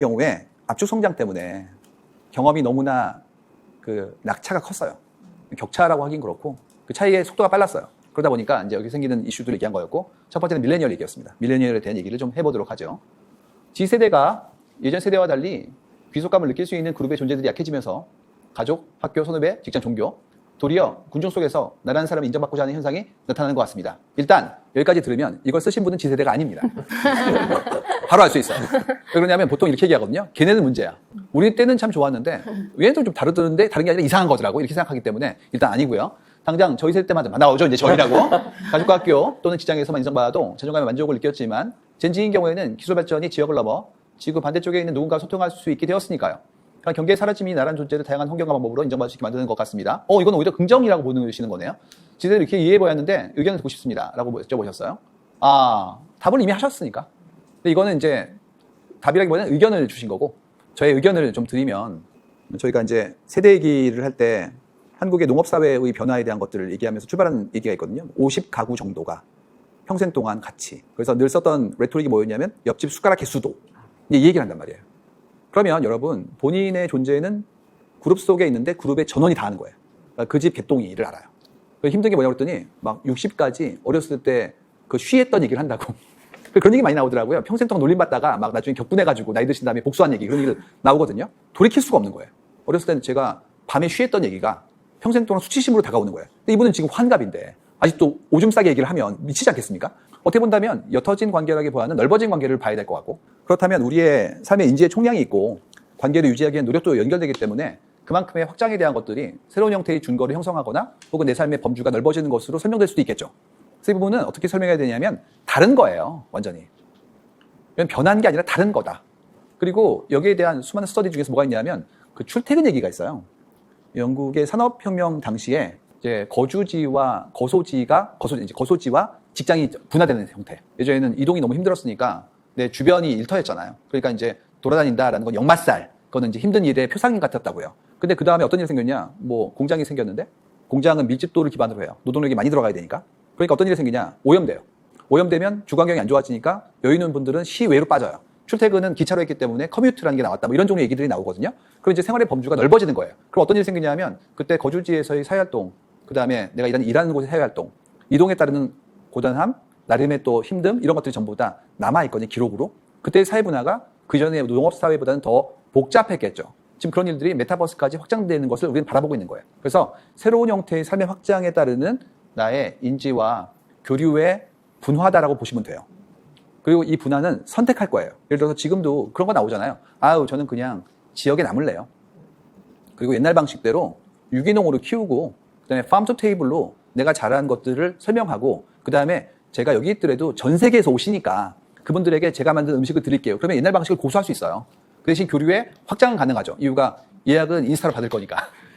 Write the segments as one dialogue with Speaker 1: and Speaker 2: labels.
Speaker 1: 경우에 압축 성장 때문에 경험이 너무나 그 낙차가 컸어요. 격차라고 하긴 그렇고 그 차이의 속도가 빨랐어요. 그러다 보니까 이제 여기 생기는 이슈들을 얘기한 거였고, 첫 번째는 밀레니얼 얘기였습니다. 밀레니얼에 대한 얘기를 좀 해보도록 하죠. G세대가 예전 세대와 달리 귀속감을 느낄 수 있는 그룹의 존재들이 약해지면서 가족, 학교, 선후배, 직장, 종교, 도리어 군중 속에서 나라는 사람을 인정받고자 하는 현상이 나타나는 것 같습니다. 일단 여기까지 들으면 이걸 쓰신 분은 G세대가 아닙니다. 바로 알 수 있어요. 왜 그러냐면 보통 이렇게 얘기하거든요. 걔네는 문제야. 우리 때는 참 좋았는데 얘네도 좀 다르던데 다른 게 아니라 이상한 거더라고. 이렇게 생각하기 때문에 일단 아니고요. 당장 저희 세대 때만 나오죠. 이제 저희라고. 가족과 학교 또는 직장에서만 인정받아도 자존감의 만족을 느꼈지만 젠지인 경우에는 기술 발전이 지역을 넘어 지구 반대쪽에 있는 누군가와 소통할 수 있게 되었으니까요. 그러니까 경계의 사라짐이 나라는 존재를 다양한 환경과 방법으로 인정받을 수 있게 만드는 것 같습니다. 이건 오히려 긍정이라고 보시는 거네요. 지대로 이렇게 이해해보였는데 의견을 듣고 싶습니다. 라고 여쭤보셨어요. 답을 이미 하셨으니까. 근데 이거는 이제 답이라기보다는 의견을 주신 거고, 저의 의견을 좀 드리면, 저희가 이제 세대 얘기를 할 때 한국의 농업사회의 변화에 대한 것들을 얘기하면서 출발한 얘기가 있거든요. 50가구 정도가 평생 동안 같이. 그래서 늘 썼던 레토릭이 뭐였냐면 옆집 숟가락 개수도. 이 얘기를 한단 말이에요. 그러면 여러분, 본인의 존재는 그룹 속에 있는데 그룹의 전원이 다 아는 거예요. 그러니까 그 집 개똥이를 알아요. 힘든 게 뭐냐고 그랬더니 막 60까지 어렸을 때 그 쉬했던 얘기를 한다고. 그런 얘기 많이 나오더라고요. 평생 동안 놀림받다가 막 나중에 격분해가지고 나이 드신 다음에 복수한 얘기, 그런 얘기를 나오거든요. 돌이킬 수가 없는 거예요. 어렸을 때는 제가 밤에 쉬했던 얘기가 평생 동안 수치심으로 다가오는 거예요. 근데 이분은 지금 환갑인데 아직도 오줌 싸게 얘기를 하면 미치지 않겠습니까? 어떻게 본다면 옅어진 관계라기보다는 넓어진 관계를 봐야 될 것 같고, 그렇다면 우리의 삶의 인지의 총량이 있고 관계를 유지하기 위한 노력도 연결되기 때문에 그만큼의 확장에 대한 것들이 새로운 형태의 준거를 형성하거나 혹은 내 삶의 범주가 넓어지는 것으로 설명될 수도 있겠죠. 그래서 이 부분은 어떻게 설명해야 되냐면 다른 거예요. 완전히. 변한 게 아니라 다른 거다. 그리고 여기에 대한 수많은 스터디 중에서 뭐가 있냐면 그 출퇴근 얘기가 있어요. 영국의 산업혁명 당시에 이제 거주지와 거소지와 직장이 분화되는 형태. 예전에는 이동이 너무 힘들었으니까 내 주변이 일터였잖아요. 그러니까 이제 돌아다닌다라는 건 역마살. 그거는 이제 힘든 일의 표상인 같았다고요. 근데 그 다음에 어떤 일이 생겼냐? 공장이 생겼는데 공장은 밀집도를 기반으로 해요. 노동력이 많이 들어가야 되니까. 그러니까 어떤 일이 생기냐? 오염돼요. 오염되면 주거환경이 안 좋아지니까 여유 있는 분들은 시외로 빠져요. 출퇴근은 기차로 했기 때문에 커뮤트라는 게 나왔다. 뭐 이런 종류의 얘기들이 나오거든요. 그럼 이제 생활의 범주가 넓어지는 거예요. 그럼 어떤 일이 생기냐면 그때 거주지에서의 사회활동, 그 다음에 내가 일하는 곳의 사회활동, 이동에 따르는 고단함, 나름의 또 힘듦, 이런 것들이 전부 다 남아있거든요. 기록으로. 그때의 사회문화가 그 전에 농업사회보다는 더 복잡했겠죠. 지금 그런 일들이 메타버스까지 확장되는 것을 우리는 바라보고 있는 거예요. 그래서 새로운 형태의 삶의 확장에 따르는 나의 인지와 교류의 분화다라고 보시면 돼요. 그리고 이 분화는 선택할 거예요. 예를 들어서 지금도 그런 거 나오잖아요. 저는 그냥 지역에 남을래요. 그리고 옛날 방식대로 유기농으로 키우고 그다음에 farm to table로 내가 잘한 것들을 설명하고 그다음에 제가 여기 있더라도 전 세계에서 오시니까 그분들에게 제가 만든 음식을 드릴게요. 그러면 옛날 방식을 고수할 수 있어요. 그 대신 교류의 확장은 가능하죠. 이유가 예약은 인스타로 받을 거니까.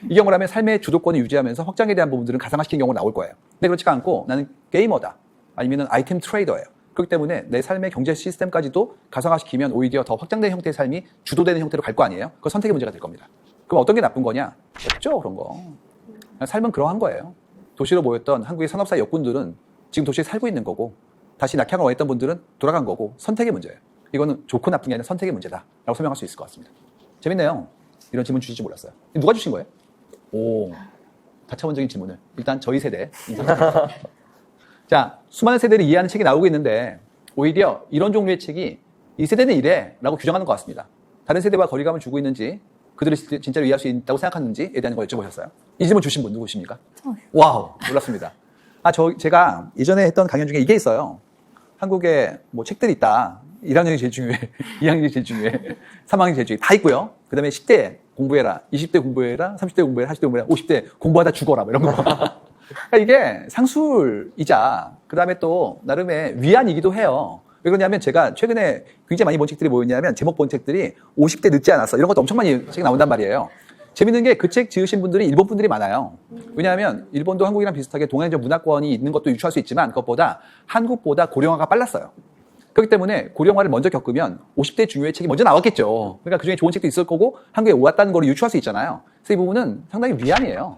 Speaker 1: 이 경우를 하면 삶의 주도권을 유지하면서 확장에 대한 부분들은 가상화시킨 경우가 나올 거예요. 근데 그렇지가 않고 나는 게이머다. 아니면 아이템 트레이더예요. 그렇기 때문에 내 삶의 경제 시스템까지도 가상화시키면 오히려 더 확장된 형태의 삶이 주도되는 형태로 갈 거 아니에요? 그건 선택의 문제가 될 겁니다. 그럼 어떤 게 나쁜 거냐? 없죠, 그런 거. 삶은 그러한 거예요. 도시로 모였던 한국의 산업사의 역군들은 지금 도시에 살고 있는 거고 다시 낙향을 원했던 분들은 돌아간 거고 선택의 문제예요. 이거는 좋고 나쁜 게 아니라 선택의 문제다 라고 설명할 수 있을 것 같습니다. 재밌네요. 이런 질문 주실 줄 몰랐어요. 누가 주신 거예요? 다차원적인 질문을. 일단 저희 세대 인사드립니다. 자, 수많은 세대를 이해하는 책이 나오고 있는데 오히려 이런 종류의 책이 이 세대는 이래 라고 규정하는 것 같습니다. 다른 세대와 거리감을 주고 있는지 그들을 진짜로 이해할 수 있다고 생각하는지에 대한 걸 여쭤보셨어요. 이 질문 주신 분 누구십니까? 와우, 놀랐습니다. 제가 예전에 했던 강연 중에 이게 있어요. 한국에 뭐 책들이 있다. 1학년이 제일 중요해. 2학년이 제일 중요해. 3학년이 제일 중요해. 다 있고요. 그 다음에 10대 공부해라. 20대 공부해라. 30대 공부해라. 40대 공부해라. 50대 공부하다 죽어라. 뭐 이런 거. 그러니까 이게 상술이자 그 다음에 또 나름의 위안이기도 해요. 왜 그러냐면 제가 최근에 굉장히 많이 본 책들이 뭐였냐면 제목 본 책들이 50대 늦지 않았어. 이런 것도 엄청 많이 책이 나온단 말이에요. 재밌는 게 그 책 지으신 분들이 일본 분들이 많아요. 왜냐하면 일본도 한국이랑 비슷하게 동양적 문화권이 있는 것도 유추할 수 있지만 그것보다 한국보다 고령화가 빨랐어요. 그렇기 때문에 고령화를 먼저 겪으면 50대 중요의 책이 먼저 나왔겠죠. 그러니까 그중에 좋은 책도 있을 거고 한국에 왔다는 걸 유추할 수 있잖아요. 그래서 이 부분은 상당히 위안이에요.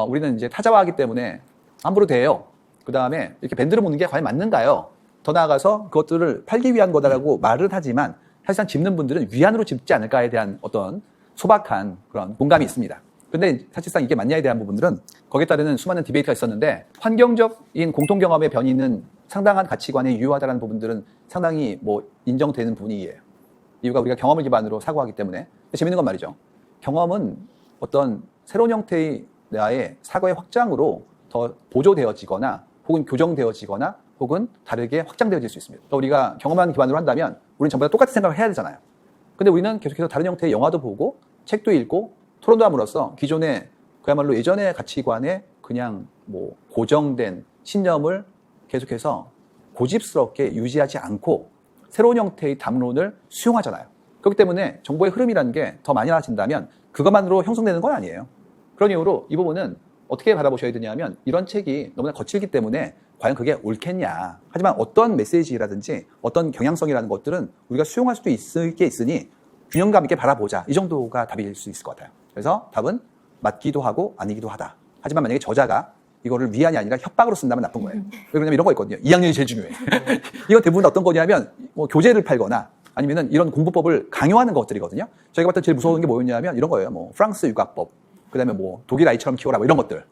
Speaker 1: 우리는 이제 타자화하기 때문에 함부로 대해요. 그 다음에 이렇게 밴드를 묶는 게 과연 맞는가요? 더 나아가서 그것들을 팔기 위한 거다라고 말을 하지만 사실상 짚는 분들은 위안으로 짚지 않을까에 대한 어떤 소박한 그런 공감이 있습니다. 근데 사실상 이게 맞냐에 대한 부분들은 거기에 따르는 수많은 디베이트가 있었는데 환경적인 공통 경험의 변이는 상당한 가치관에 유효하다는 부분들은 상당히 뭐 인정되는 부분이에요. 이유가 우리가 경험을 기반으로 사고하기 때문에. 근데 재밌는 건 말이죠. 경험은 어떤 새로운 형태의 나의 사고의 확장으로 더 보조되어지거나 혹은 교정되어지거나 혹은 다르게 확장되어질 수 있습니다. 그러니까 우리가 경험만 기반으로 한다면 우리는 전부 다 똑같은 생각을 해야 되잖아요. 근데 우리는 계속해서 다른 형태의 영화도 보고 책도 읽고 토론도 함으로써 기존의 그야말로 예전의 가치관에 그냥 뭐 고정된 신념을 계속해서 고집스럽게 유지하지 않고 새로운 형태의 담론을 수용하잖아요. 그렇기 때문에 정보의 흐름이라는 게 더 많이 나아진다면 그것만으로 형성되는 건 아니에요. 그런 이유로 이 부분은 어떻게 바라보셔야 되냐면 이런 책이 너무나 거칠기 때문에 과연 그게 옳겠냐. 하지만 어떤 메시지라든지 어떤 경향성이라는 것들은 우리가 수용할 수도 있으니 균형감 있게 바라보자. 이 정도가 답일 수 있을 것 같아요. 그래서 답은 맞기도 하고 아니기도 하다. 하지만 만약에 저자가 이거를 위안이 아니라 협박으로 쓴다면 나쁜 거예요. 왜냐면 이런 거 있거든요. 2학년이 제일 중요해. 이건 대부분 어떤 거냐면 뭐 교재를 팔거나 아니면은 이런 공부법을 강요하는 것들이거든요. 저희가 봤던 제일 무서운 게 뭐였냐면 이런 거예요. 뭐 프랑스 육아법, 그다음에 뭐 독일 아이처럼 키워라 뭐 이런 것들.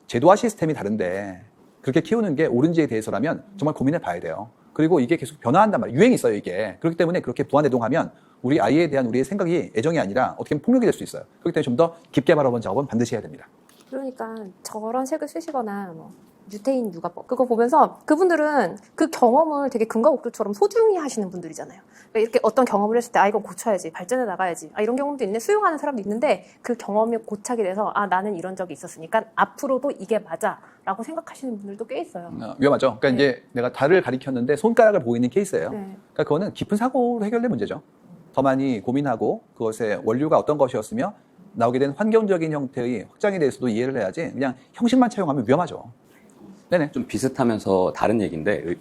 Speaker 1: 제도와 시스템이 다른데 그렇게 키우는 게 옳은지에 대해서라면 정말 고민해 봐야 돼요. 그리고 이게 계속 변화한단 말이에요. 유행이 있어요, 이게. 그렇기 때문에 그렇게 부안해동하면 우리 아이에 대한 우리의 생각이 애정이 아니라 어떻게 보면 폭력이 될 수 있어요. 그렇기 때문에 좀 더 깊게 바라본 작업은 반드시 해야 됩니다.
Speaker 2: 그러니까 저런 책을 쓰시거나 뭐 유태인 육아법 그거 보면서 그분들은 그 경험을 되게 금과 옥조처럼 소중히 하시는 분들이잖아요. 그러니까 이렇게 어떤 경험을 했을 때 이건 고쳐야지, 발전해 나가야지, 이런 경험도 있네, 수용하는 사람도 있는데 그 경험이 고착이 돼서 나는 이런 적이 있었으니까 앞으로도 이게 맞아라고 생각하시는 분들도 꽤 있어요.
Speaker 1: 위험하죠. 그러니까
Speaker 2: 네.
Speaker 1: 이제 내가 달을 가리켰는데 손가락을 보이는 케이스예요.
Speaker 2: 네.
Speaker 1: 그러니까 그거는 깊은 사고로 해결될 문제죠. 더 많이 고민하고 그것의 원료가 어떤 것이었으며 나오게 된 환경적인 형태의 확장에 대해서도 이해를 해야지 그냥 형식만 차용하면 위험하죠. 네네.
Speaker 3: 좀 비슷하면서 다른 얘기인데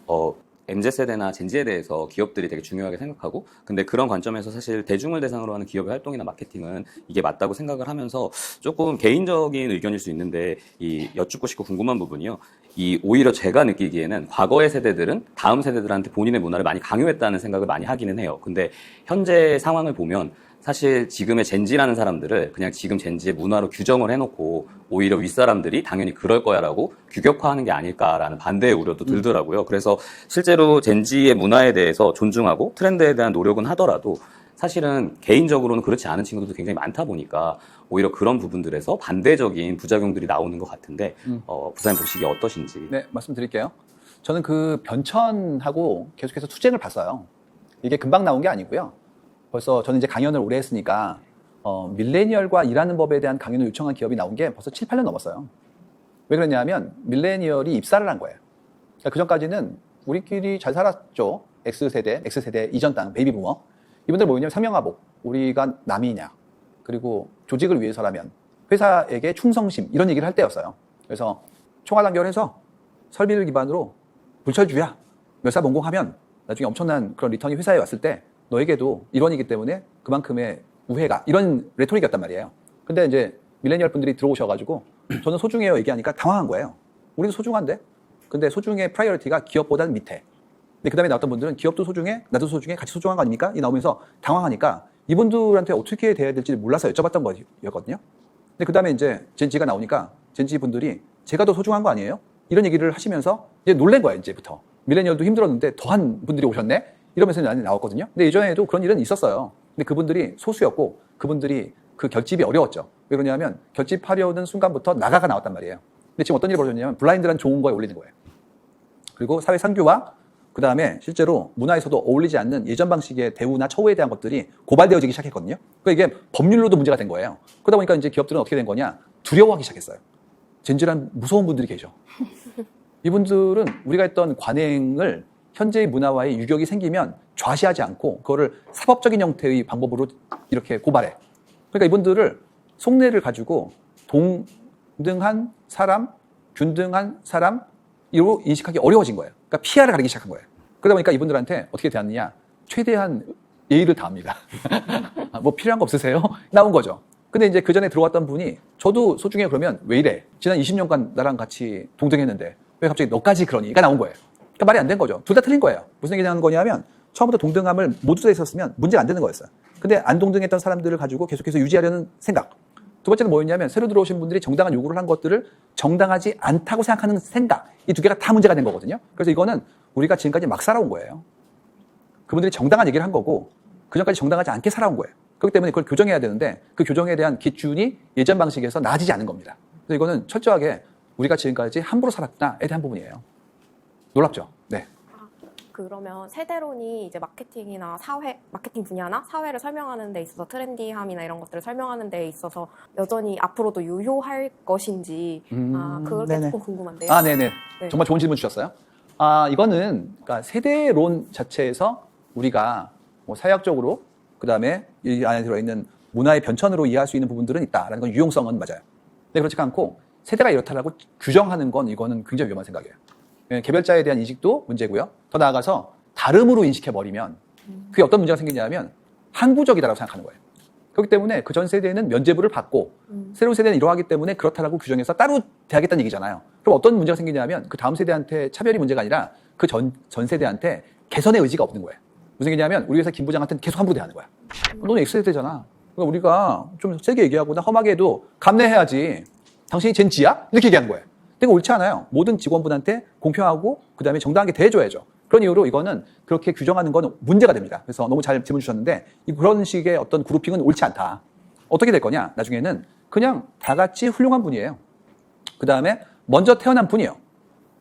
Speaker 3: MZ세대나 젠지에 대해서 기업들이 되게 중요하게 생각하고 근데 그런 관점에서 사실 대중을 대상으로 하는 기업의 활동이나 마케팅은 이게 맞다고 생각을 하면서 조금 개인적인 의견일 수 있는데 이 여쭙고 싶고 궁금한 부분이요. 이 오히려 제가 느끼기에는 과거의 세대들은 다음 세대들한테 본인의 문화를 많이 강요했다는 생각을 많이 하기는 해요. 근데 현재 상황을 보면 사실 지금의 젠지라는 사람들을 그냥 지금 젠지의 문화로 규정을 해놓고 오히려 윗사람들이 당연히 그럴 거야라고 규격화하는 게 아닐까라는 반대의 우려도 들더라고요. 그래서 실제로 젠지의 문화에 대해서 존중하고 트렌드에 대한 노력은 하더라도 사실은 개인적으로는 그렇지 않은 친구들도 굉장히 많다 보니까 오히려 그런 부분들에서 반대적인 부작용들이 나오는 것 같은데 부사님 보시기에 어떠신지.
Speaker 1: 네, 말씀드릴게요. 저는 그 변천하고 계속해서 투쟁을 봤어요. 이게 금방 나온 게 아니고요. 벌써 저는 이제 강연을 오래 했으니까 밀레니얼과 일하는 법에 대한 강연을 요청한 기업이 나온 게 벌써 7, 8년 넘었어요. 왜 그러냐면 밀레니얼이 입사를 한 거예요. 그러니까 그 전까지는 우리끼리 잘 살았죠. X세대 이전 땅 베이비 부머. 이분들 뭐냐면 상명하복. 우리가 남이냐. 그리고 조직을 위해서라면 회사에게 충성심 이런 얘기를 할 때였어요. 그래서 총알단결해서 설비를 기반으로 불철주야. 몇 살 본공하면 나중에 엄청난 그런 리턴이 회사에 왔을 때 너에게도 일원이기 때문에 그만큼의 우회가 이런 레토릭이었단 말이에요. 근데 이제 밀레니얼 분들이 들어오셔가지고 저는 소중해요 얘기하니까 당황한 거예요. 우리도 소중한데? 근데 소중의 프라이어리티가 기업보다는 밑에. 근데 그 다음에 나왔던 분들은 기업도 소중해, 나도 소중해, 같이 소중한 거 아닙니까? 이 나오면서 당황하니까 이분들한테 어떻게 대해야 될지 몰라서 여쭤봤던 거였거든요. 근데 그 다음에 이제 젠지가 나오니까 젠지 분들이 제가 더 소중한 거 아니에요? 이런 얘기를 하시면서 이제 놀란 거예요, 이제부터. 밀레니얼도 힘들었는데 더한 분들이 오셨네? 이러면서 나왔거든요. 근데 예전에도 그런 일은 있었어요. 근데 그분들이 소수였고 그분들이 그 결집이 어려웠죠. 왜 그러냐면 결집하려는 순간부터 나가가 나왔단 말이에요. 근데 지금 어떤 일이 벌어졌냐면 블라인드란 좋은 거에 올리는 거예요. 그리고 사회 선교와 그 다음에 실제로 문화에서도 어울리지 않는 예전 방식의 대우나 처우에 대한 것들이 고발되어지기 시작했거든요. 그러니까 이게 법률로도 문제가 된 거예요. 그러다 보니까 이제 기업들은 어떻게 된 거냐? 두려워하기 시작했어요. 젠지란 무서운 분들이 계셔. 이분들은 우리가 했던 관행을 현재의 문화와의 유격이 생기면 좌시하지 않고 그거를 사법적인 형태의 방법으로 이렇게 고발해. 그러니까 이분들을 속내를 가지고 동등한 사람, 균등한 사람으로 인식하기 어려워진 거예요. 그러니까 피아를 가리기 시작한 거예요. 그러다 보니까 이분들한테 어떻게 대하느냐. 최대한 예의를 다합니다. 뭐 필요한 거 없으세요? 나온 거죠. 근데 이제 그 전에 들어왔던 분이 저도 소중해 그러면 왜 이래? 지난 20년간 나랑 같이 동등했는데 왜 갑자기 너까지 그러니?가 나온 거예요. 그러니까 말이 안 된 거죠. 둘 다 틀린 거예요. 무슨 얘기하는 거냐면 처음부터 동등함을 모두 다 있었으면 문제가 안 되는 거였어요. 근데 안 동등했던 사람들을 가지고 계속해서 유지하려는 생각. 두 번째는 뭐였냐면 새로 들어오신 분들이 정당한 요구를 한 것들을 정당하지 않다고 생각하는 생각. 이 두 개가 다 문제가 된 거거든요. 그래서 이거는 우리가 지금까지 막 살아온 거예요. 그분들이 정당한 얘기를 한 거고 그전까지 정당하지 않게 살아온 거예요. 그렇기 때문에 그걸 교정해야 되는데 그 교정에 대한 기준이 예전 방식에서 나아지지 않은 겁니다. 그래서 이거는 철저하게 우리가 지금까지 함부로 살았다에 대한 부분이에요. 놀랍죠? 네.
Speaker 4: 그러면 세대론이 이제 마케팅이나 마케팅 분야나 사회를 설명하는 데 있어서 트렌디함이나 이런 것들을 설명하는 데 있어서 여전히 앞으로도 유효할 것인지, 그게
Speaker 1: 네네.
Speaker 4: 조금 궁금한데요.
Speaker 1: 네네.
Speaker 4: 네.
Speaker 1: 정말 좋은 질문 주셨어요. 이거는 그러니까 세대론 자체에서 우리가 뭐 사회학적으로 그다음에 이 안에 들어있는 문화의 변천으로 이해할 수 있는 부분들은 있다라는 건 유용성은 맞아요. 근데 그렇지 않고 세대가 이렇다라고 규정하는 건 이거는 굉장히 위험한 생각이에요. 개별자에 대한 인식도 문제고요. 더 나아가서 다름으로 인식해버리면 그게 어떤 문제가 생기냐면 항구적이다라고 생각하는 거예요. 그렇기 때문에 그 전 세대는 면죄부를 받고 새로운 세대는 이러하기 때문에 그렇다라고 규정해서 따로 대하겠다는 얘기잖아요. 그럼 어떤 문제가 생기냐면 그 다음 세대한테 차별이 문제가 아니라 그 전 세대한테 개선의 의지가 없는 거예요. 무슨 얘기냐면 우리 회사 김 부장한테는 계속 함부로 대하는 거야. 너는 X세대잖아. 그러니까 우리가 좀 세게 얘기하거나 험하게 해도 감내해야지. 당신이 젠 G야? 이렇게 얘기하는 거예요. 근데 옳지 않아요. 모든 직원분한테 공평하고 그다음에 정당하게 대해줘야죠. 그런 이유로 이거는 그렇게 규정하는 건 문제가 됩니다. 그래서 너무 잘 질문 주셨는데 그런 식의 어떤 그룹핑은 옳지 않다. 어떻게 될 거냐? 나중에는 그냥 다 같이 훌륭한 분이에요. 그다음에 먼저 태어난 분이에요.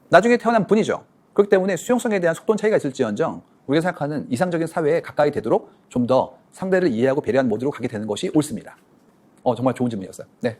Speaker 1: 나중에 태어난 분이죠. 그렇기 때문에 수용성에 대한 속도는 차이가 있을지언정 우리가 생각하는 이상적인 사회에 가까이 되도록 좀 더 상대를 이해하고 배려하는 모드로 가게 되는 것이 옳습니다. 정말 좋은 질문이었어요. 네.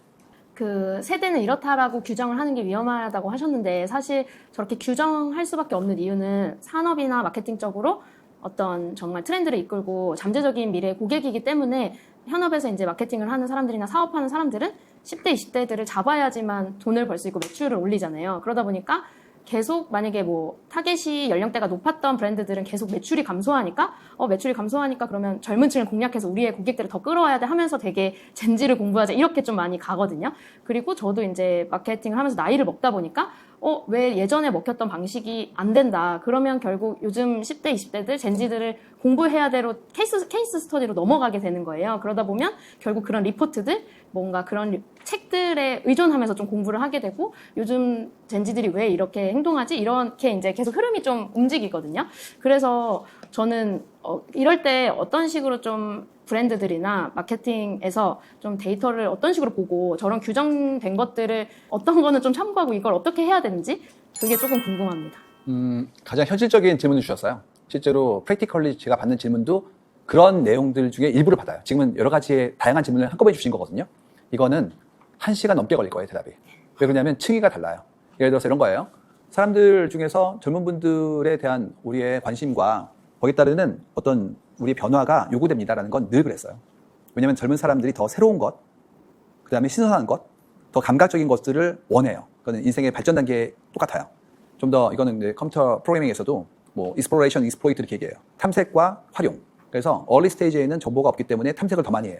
Speaker 5: 그 세대는 이렇다라고 규정을 하는 게 위험하다고 하셨는데 사실 저렇게 규정할 수밖에 없는 이유는 산업이나 마케팅적으로 어떤 정말 트렌드를 이끌고 잠재적인 미래의 고객이기 때문에 현업에서 이제 마케팅을 하는 사람들이나 사업하는 사람들은 10대, 20대들을 잡아야지만 돈을 벌 수 있고 매출을 올리잖아요. 그러다 보니까 계속 만약에 뭐 타겟이 연령대가 높았던 브랜드들은 계속 매출이 감소하니까 매출이 감소하니까 그러면 젊은 층을 공략해서 우리의 고객들을 더 끌어와야 돼 하면서 되게 젠지를 공부하자 이렇게 좀 많이 가거든요. 그리고 저도 이제 마케팅을 하면서 나이를 먹다 보니까 왜 예전에 먹혔던 방식이 안 된다. 그러면 결국 요즘 10대, 20대들, 젠지들을 공부해야 대로 케이스 스터디로 넘어가게 되는 거예요. 그러다 보면 결국 그런 리포트들, 뭔가 그런 책들에 의존하면서 좀 공부를 하게 되고 요즘 젠지들이 왜 이렇게 행동하지? 이렇게 이제 계속 흐름이 좀 움직이거든요. 그래서 저는 이럴 때 어떤 식으로 좀 브랜드들이나 마케팅에서 좀 데이터를 어떤 식으로 보고 저런 규정된 것들을 어떤 거는 좀 참고하고 이걸 어떻게 해야 되는지 그게 조금 궁금합니다.
Speaker 1: 가장 현실적인 질문을 주셨어요. 실제로 프랙티컬리 제가 받는 질문도 그런 내용들 중에 일부를 받아요. 지금은 여러 가지의 다양한 질문을 한꺼번에 주신 거거든요. 이거는 1시간 넘게 걸릴 거예요, 대답이. 왜 그러냐면 층위가 달라요. 예를 들어서 이런 거예요. 사람들 중에서 젊은 분들에 대한 우리의 관심과 거기에 따르는 어떤 우리의 변화가 요구됩니다라는 건 늘 그랬어요. 왜냐하면 젊은 사람들이 더 새로운 것, 그 다음에 신선한 것, 더 감각적인 것들을 원해요. 그거는 인생의 발전 단계에 똑같아요. 좀 더 이거는 이제 컴퓨터 프로그래밍에서도 뭐 exploration, exploit 이렇게 얘기해요. 탐색과 활용. 그래서 early stage에는 정보가 없기 때문에 탐색을 더 많이 해요.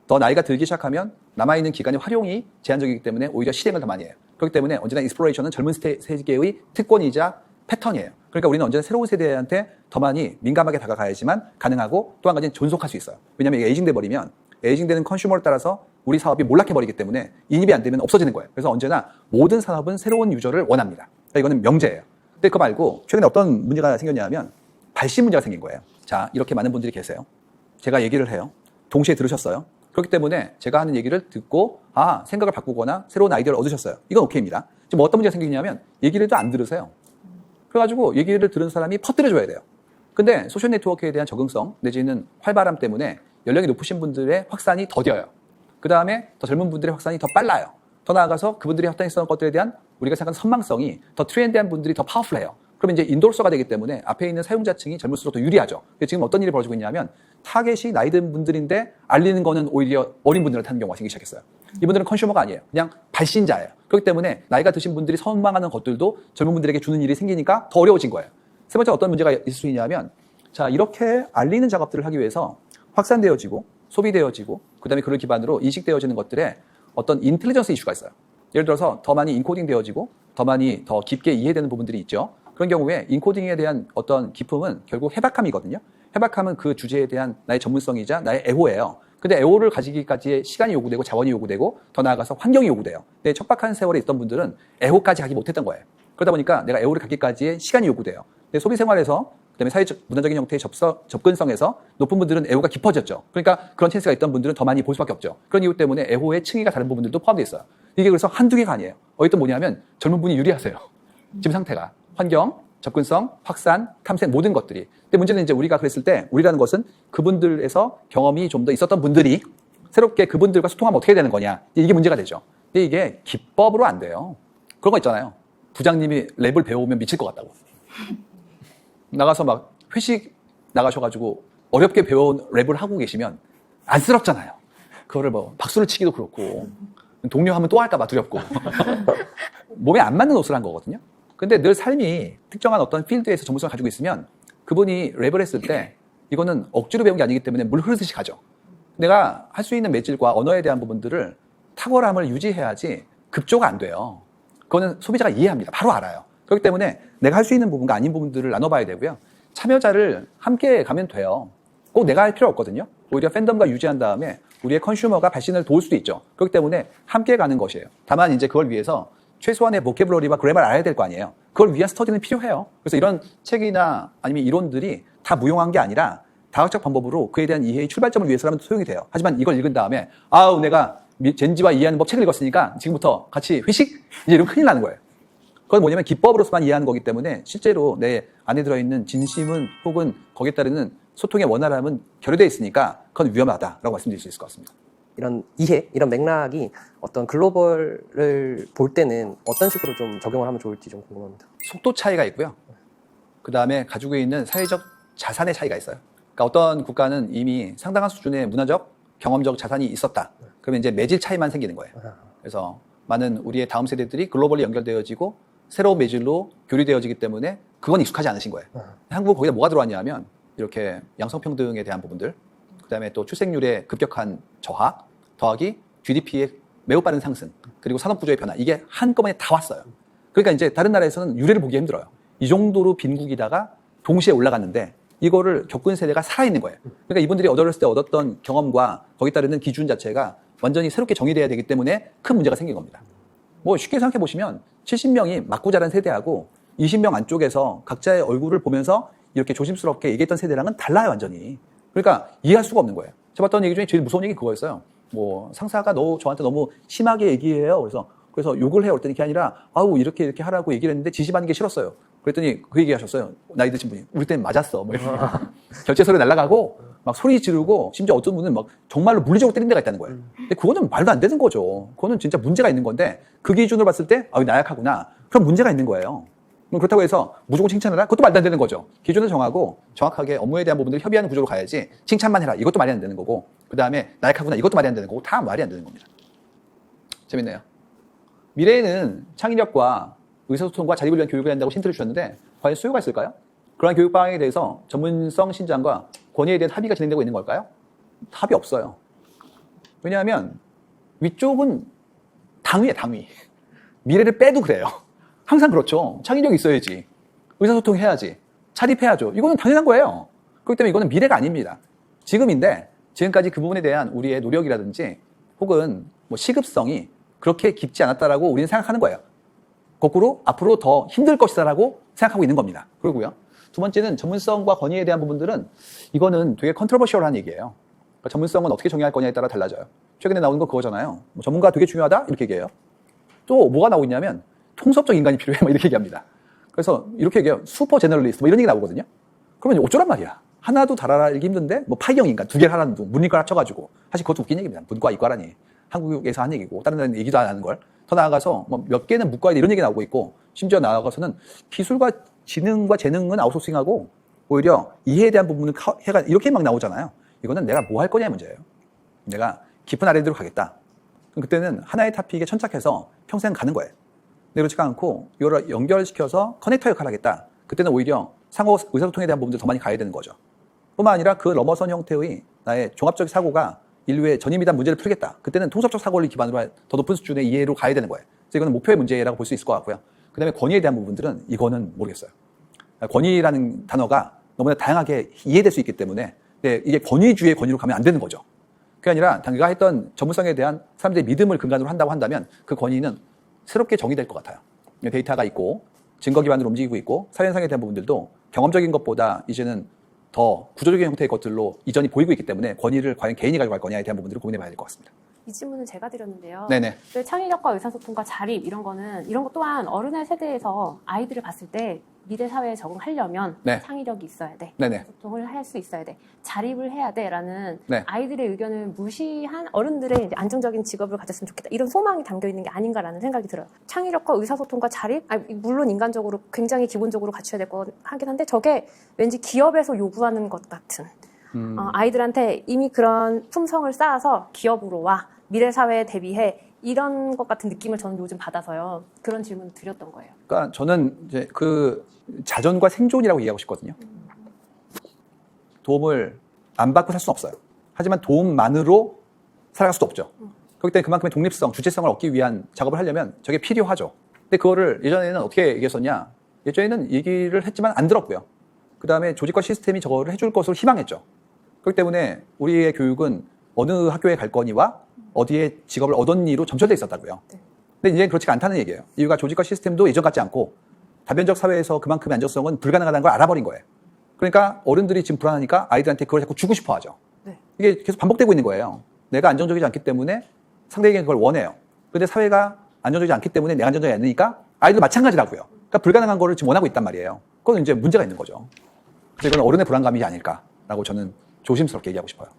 Speaker 1: 더 나이가 들기 시작하면 남아있는 기간의 활용이 제한적이기 때문에 오히려 실행을 더 많이 해요. 그렇기 때문에 언제나 exploration은 젊은 세계의 특권이자 패턴이에요. 그러니까 우리는 언제나 새로운 세대한테 더 많이 민감하게 다가가야지만 가능하고 또 한 가지는 존속할 수 있어요. 왜냐하면 이게 에이징돼 버리면 에이징되는 컨슈머를 따라서 우리 사업이 몰락해 버리기 때문에 인입이 안 되면 없어지는 거예요. 그래서 언제나 모든 산업은 새로운 유저를 원합니다. 그러니까 이거는 명제예요. 근데 그거 말고 최근에 어떤 문제가 생겼냐면 발신 문제가 생긴 거예요. 자, 이렇게 많은 분들이 계세요. 제가 얘기를 해요. 동시에 들으셨어요. 그렇기 때문에 제가 하는 얘기를 듣고 생각을 바꾸거나 새로운 아이디어를 얻으셨어요. 이건 오케이입니다. 지금 어떤 문제가 생기냐면 얘기를 또 안 들으세요. 그래가지고 얘기를 들은 사람이 퍼뜨려줘야 돼요. 근데 소셜 네트워크에 대한 적응성 내지는 활발함 때문에 연령이 높으신 분들의 확산이 더뎌요. 그 다음에 더 젊은 분들의 확산이 더 빨라요. 더 나아가서 그분들이 확산했던 것들에 대한 우리가 생각하는 선망성이 더 트렌디한 분들이 더 파워풀해요. 그러면 이제 인돌서가 되기 때문에 앞에 있는 사용자층이 젊을수록 더 유리하죠. 지금 어떤 일이 벌어지고 있냐면 타겟이 나이 든 분들인데 알리는 거는 오히려 어린 분들한테 하는 경우가 생기기 시작했어요. 이분들은 컨슈머가 아니에요. 그냥 발신자예요. 그렇기 때문에 나이가 드신 분들이 선망하는 것들도 젊은 분들에게 주는 일이 생기니까 더 어려워진 거예요. 세 번째 어떤 문제가 있을 수 있냐면 자, 이렇게 알리는 작업들을 하기 위해서 확산되어지고 소비되어지고 그다음에 그걸 기반으로 인식되어지는 것들에 어떤 인텔리전스 이슈가 있어요. 예를 들어서 더 많이 인코딩 되어지고 더 많이 더 깊게 이해되는 부분들이 있죠. 그런 경우에 인코딩에 대한 어떤 기품은 결국 해박함이거든요. 해박함은 그 주제에 대한 나의 전문성이자 나의 애호예요. 근데 애호를 가지기까지의 시간이 요구되고 자원이 요구되고 더 나아가서 환경이 요구돼요. 근데 척박한 세월에 있던 분들은 애호까지 하기 못했던 거예요. 그러다 보니까 내가 애호를 갖기까지의 시간이 요구돼요. 근데 소비 생활에서 그다음에 사회적 문화적인 형태의 접근성에서 높은 분들은 애호가 깊어졌죠. 그러니까 그런 찬스가 있던 분들은 더 많이 볼 수밖에 없죠. 그런 이유 때문에 애호의 층위가 다른 부분들도 포함되어 있어요. 이게 그래서 한두 개가 아니에요. 어쨌든 뭐냐면 젊은 분이 유리하세요. 지금 상태가. 환경, 접근성, 확산, 탐색 모든 것들이. 근데 문제는 이제 우리가 그랬을 때 우리라는 것은 그분들에서 경험이 좀 더 있었던 분들이 새롭게 그분들과 소통하면 어떻게 되는 거냐. 이게 문제가 되죠. 근데 이게 기법으로 안 돼요. 그런 거 있잖아요. 부장님이 랩을 배워오면 미칠 것 같다고. 나가서 막 회식 나가셔가지고 어렵게 배워온 랩을 하고 계시면 안쓰럽잖아요. 그거를 뭐 박수를 치기도 그렇고 동료 하면 또 할까봐 두렵고 몸에 안 맞는 옷을 한 거거든요. 근데 늘 삶이 특정한 어떤 필드에서 전문성을 가지고 있으면 그분이 랩을 했을 때 이거는 억지로 배운 게 아니기 때문에 물 흐르듯이 가죠. 내가 할 수 있는 매질과 언어에 대한 부분들을 탁월함을 유지해야지 급조가 안 돼요. 그거는 소비자가 이해합니다. 바로 알아요. 그렇기 때문에 내가 할 수 있는 부분과 아닌 부분들을 나눠봐야 되고요. 참여자를 함께 가면 돼요. 꼭 내가 할 필요 없거든요. 오히려 팬덤과 유지한 다음에 우리의 컨슈머가 발신을 도울 수도 있죠. 그렇기 때문에 함께 가는 것이에요. 다만 이제 그걸 위해서 최소한의 보캐블러리와 그래머를 알아야 될 거 아니에요. 그걸 위한 스터디는 필요해요. 그래서 이런 책이나 아니면 이론들이 다 무용한 게 아니라 다각적 방법으로 그에 대한 이해의 출발점을 위해서라면 소용이 돼요. 하지만 이걸 읽은 다음에 아우 내가 젠지와 이해하는 법 책을 읽었으니까 지금부터 같이 회식? 이제 이러면 큰일 나는 거예요. 그건 뭐냐면 기법으로서만 이해하는 거기 때문에 실제로 내 안에 들어있는 진심은 혹은 거기에 따르는 소통의 원활함은 결여되어 있으니까 그건 위험하다라고 말씀드릴 수 있을 것 같습니다.
Speaker 6: 이런 이해, 이런 맥락이 어떤 글로벌을 볼 때는 어떤 식으로 좀 적용을 하면 좋을지 좀 궁금합니다.
Speaker 1: 속도 차이가 있고요. 그 다음에 가지고 있는 사회적 자산의 차이가 있어요. 그러니까 어떤 국가는 이미 상당한 수준의 문화적, 경험적 자산이 있었다. 그러면 이제 매질 차이만 생기는 거예요. 그래서 많은 우리의 다음 세대들이 글로벌리 연결되어지고 새로운 매질로 교류되어지기 때문에 그건 익숙하지 않으신 거예요. 한국은 거기다 뭐가 들어왔냐 하면 이렇게 양성평등에 대한 부분들, 그 다음에 또 출생률의 급격한 저하, 더하기 GDP의 매우 빠른 상승, 그리고 산업구조의 변화, 이게 한꺼번에 다 왔어요. 그러니까 이제 다른 나라에서는 유례를 보기 힘들어요. 이 정도로 빈국이다가 동시에 올라갔는데 이거를 겪은 세대가 살아있는 거예요. 그러니까 이분들이 어렸을 때 얻었던 경험과 거기 따르는 기준 자체가 완전히 새롭게 정의돼야 되기 때문에 큰 문제가 생긴 겁니다. 뭐 쉽게 생각해 보시면 70명이 맞고 자란 세대하고 20명 안쪽에서 각자의 얼굴을 보면서 이렇게 조심스럽게 얘기했던 세대랑은 달라요, 완전히. 그러니까 이해할 수가 없는 거예요. 제가 봤던 얘기 중에 제일 무서운 얘기 그거였어요. 뭐 상사가 저한테 너무 심하게 얘기해요. 그래서 욕을 해요. 그랬더니 그게 아니라 아우 이렇게 하라고 얘기를 했는데 지시받는 게 싫었어요. 그랬더니 그 얘기 하셨어요. 나이 드신 분이. 우리 때는 맞았어. 뭐 이렇게. 결제서류 날아가고 막 소리 지르고 심지어 어떤 분은 막 정말로 물리적으로 때린 데가 있다는 거예요. 근데 그거는 말도 안 되는 거죠. 그거는 진짜 문제가 있는 건데 그 기준으로 봤을 때 나약하구나. 그럼 문제가 있는 거예요. 그렇다고 해서 무조건 칭찬하라? 그것도 말도 안 되는 거죠. 기준을 정하고 정확하게 업무에 대한 부분들을 협의하는 구조로 가야지 칭찬만 해라. 이것도 말이 안 되는 거고 그 다음에 나약하구나. 이것도 말이 안 되는 거고 다 말이 안 되는 겁니다. 재밌네요. 미래에는 창의력과 의사소통과 자립을 위한 교육을 한다고 힌트를 주셨는데 과연 수요가 있을까요? 그러한 교육 방향에 대해서 전문성 신장과 권위에 대한 합의가 진행되고 있는 걸까요? 합의 없어요. 왜냐하면 위쪽은 당위예요, 당위. 미래를 빼도 그래요. 항상 그렇죠. 창의력이 있어야지. 의사소통 해야지. 차립해야죠. 이거는 당연한 거예요. 그렇기 때문에 이거는 미래가 아닙니다. 지금인데 지금까지 그 부분에 대한 우리의 노력이라든지 혹은 뭐 시급성이 그렇게 깊지 않았다라고 우리는 생각하는 거예요. 거꾸로 앞으로 더 힘들 것이다라고 생각하고 있는 겁니다. 그리고요. 두 번째는 전문성과 권위에 대한 부분들은 이거는 되게 컨트로버시얼한 얘기예요. 그러니까 전문성은 어떻게 정의할 거냐에 따라 달라져요. 최근에 나오는 거 그거잖아요. 뭐 전문가 되게 중요하다? 이렇게 얘기해요. 또 뭐가 나오고 있냐면 통섭적 인간이 필요해. 막 이렇게 얘기합니다. 그래서 이렇게 얘기해요. 슈퍼 제너럴리스트 뭐 이런 얘기 나오거든요. 그러면 어쩌란 말이야. 하나도 달아알기 힘든데 뭐 파이형 인간 두 개를 하라는 둥 문이과 합쳐가지고 사실 그것도 웃긴 얘기입니다. 문과 이과라니. 한국에서 한 얘기고 다른 데는 얘기도 안 하는 걸. 더 나아가서 뭐 몇 개는 문과에 이런 얘기 나오고 있고 심지어 나아가서는 기술과 지능과 재능은 아웃소싱하고 오히려 이해에 대한 부분은 해가 이렇게 막 나오잖아요. 이거는 내가 뭐 할 거냐의 문제예요. 내가 깊은 아래로 가겠다. 그럼 그때는 하나의 토픽에 천착해서 평생 가는 거예요. 근데 그렇지가 않고 이걸 연결시켜서 커넥터 역할을 하겠다. 그때는 오히려 상호 의사소통에 대한 부분들 더 많이 가야 되는 거죠. 뿐만 아니라 그 넘어선 형태의 나의 종합적 사고가 인류의 전임이란 문제를 풀겠다. 그때는 통섭적 사고를 기반으로 한 더 높은 수준의 이해로 가야 되는 거예요. 그래서 이거는 목표의 문제라고 볼 수 있을 것 같고요. 그 다음에 권위에 대한 부분들은 이거는 모르겠어요. 권위라는 단어가 너무나 다양하게 이해될 수 있기 때문에 근데 이게 권위주의의 권위로 가면 안 되는 거죠. 그게 아니라 당기가 했던 전문성에 대한 사람들의 믿음을 근간으로 한다고 한다면 그 권위는 새롭게 정의될 것 같아요. 데이터가 있고 증거 기반으로 움직이고 있고 사회현상에 대한 부분들도 경험적인 것보다 이제는 더 구조적인 형태의 것들로 이전이 보이고 있기 때문에 권위를 과연 개인이 가져갈 거냐에 대한 부분들을 고민해 봐야 될 것 같습니다.
Speaker 2: 이 질문은 제가 드렸는데요.
Speaker 1: 네네.
Speaker 2: 창의력과 의사소통과 자립 이런 것 또한 어른의 세대에서 아이들을 봤을 때 미래 사회에 적응하려면
Speaker 1: 네.
Speaker 2: 창의력이 있어야 돼.
Speaker 1: 네네.
Speaker 2: 소통을 할 수 있어야 돼. 자립을 해야 돼라는
Speaker 1: 네.
Speaker 2: 아이들의 의견을 무시한 어른들의 이제 안정적인 직업을 가졌으면 좋겠다. 이런 소망이 담겨 있는 게 아닌가라는 생각이 들어요. 창의력과 의사소통과 자립, 물론 인간적으로 굉장히 기본적으로 갖춰야 될 거 하긴 한데 저게 왠지 기업에서 요구하는 것 같은. 아이들한테 이미 그런 품성을 쌓아서 기업으로 와 미래 사회에 대비해 이런 것 같은 느낌을 저는 요즘 받아서요. 그런 질문을 드렸던 거예요.
Speaker 1: 그러니까 저는 이제 그 자전과 생존이라고 얘기하고 싶거든요. 도움을 안 받고 살 수는 없어요. 하지만 도움만으로 살아갈 수도 없죠. 그렇기 때문에 그만큼의 독립성, 주체성을 얻기 위한 작업을 하려면 저게 필요하죠. 근데 그거를 예전에는 어떻게 얘기했었냐? 예전에는 얘기를 했지만 안 들었고요. 그 다음에 조직과 시스템이 저거를 해줄 것으로 희망했죠. 그렇기 때문에 우리의 교육은 어느 학교에 갈 거니와 어디에 직업을 얻었니로 점철되어 있었다고요. 근데 이제 그렇지가 않다는 얘기예요. 이유가 조직과 시스템도 예전 같지 않고 다변적 사회에서 그만큼의 안정성은 불가능하다는 걸 알아버린 거예요. 그러니까 어른들이 지금 불안하니까 아이들한테 그걸 자꾸 주고 싶어 하죠.
Speaker 2: 네.
Speaker 1: 이게 계속 반복되고 있는 거예요. 내가 안정적이지 않기 때문에 상대에게 그걸 원해요. 근데 사회가 안정적이지 않기 때문에 내가 안정적이지 않으니까 아이들도 마찬가지라고요. 그러니까 불가능한 거를 지금 원하고 있단 말이에요. 그건 이제 문제가 있는 거죠. 그래서 이건 어른의 불안감이지 아닐까라고 저는 조심스럽게 얘기하고 싶어요.